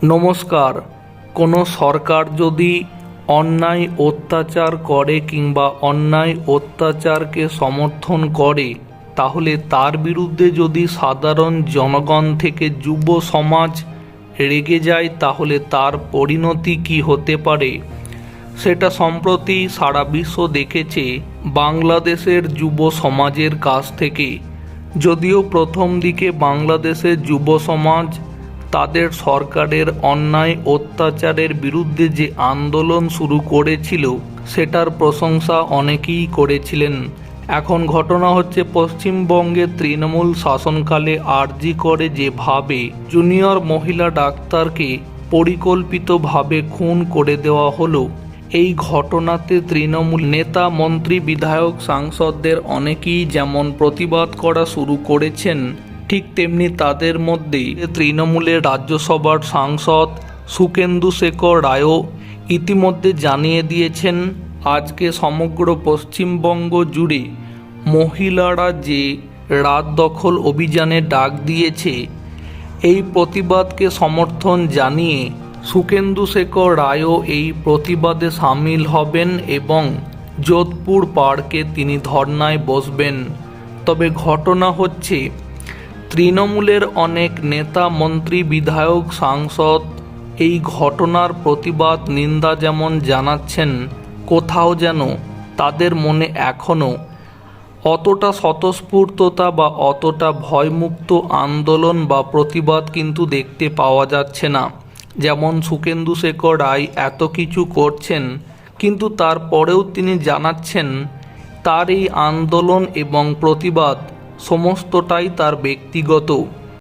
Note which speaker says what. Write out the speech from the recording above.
Speaker 1: নমস্কার। কোনো সরকার যদি অন্যায় অত্যাচার করে কিংবা অন্যায় অত্যাচারকে সমর্থন করে, তাহলে তার বিরুদ্ধে যদি সাধারণ জনগণ থেকে যুব সমাজ রেগে যায়, তাহলে তার পরিণতি কী হতে পারে সেটা সম্প্রতি সারা বিশ্ব দেখেছে বাংলাদেশের যুব সমাজের কাছ থেকে। যদিও প্রথম দিকে বাংলাদেশের যুব সমাজ তাদের সরকারের অন্যায় অত্যাচারের বিরুদ্ধে যে আন্দোলন শুরু করেছিল সেটার প্রশংসা অনেকেই করেছিলেন। এখন ঘটনা হচ্ছে, পশ্চিমবঙ্গে তৃণমূল শাসনকালে আরজি করে যেভাবে জুনিয়র মহিলা ডাক্তারকে পরিকল্পিতভাবে খুন করে দেওয়া হলো, এই ঘটনাতে তৃণমূল নেতা, মন্ত্রী, বিধায়ক, সাংসদদের অনেকেই যেমন প্রতিবাদ করা শুরু করেছেন, ঠিক তেমনি তাদের মধ্যেই তৃণমূলের রাজ্যসভার সাংসদ সুখেন্দু শেখর রায়ও ইতিমধ্যে জানিয়ে দিয়েছেন, আজকে সমগ্র পশ্চিমবঙ্গ জুড়ে মহিলারা যে রাত দখল অভিযানে ডাক দিয়েছে, এই প্রতিবাদকে সমর্থন জানিয়ে সুখেন্দু শেখর রায়ও এই প্রতিবাদে সামিল হবেন এবং যোধপুর পার্কে তিনি ধর্নায় বসবেন। তবে ঘটনা হচ্ছে, তৃণমূলের অনেক নেতা, মন্ত্রী, বিধায়ক, সাংসদ এই ঘটনার প্রতিবাদ, নিন্দা যেমন জানাচ্ছেন, কোথাও যেন তাদের মনে এখনও অতটা স্বতঃস্ফূর্ততা বা অতটা ভয়মুক্ত আন্দোলন বা প্রতিবাদ কিন্তু দেখতে পাওয়া যাচ্ছে না। যেমন সুখেন্দু শেখর রায় এত কিছু করছেন, কিন্তু তারপরেও তিনি জানাচ্ছেন তার এই আন্দোলন এবং প্রতিবাদ সমস্তটাই তার ব্যক্তিগত।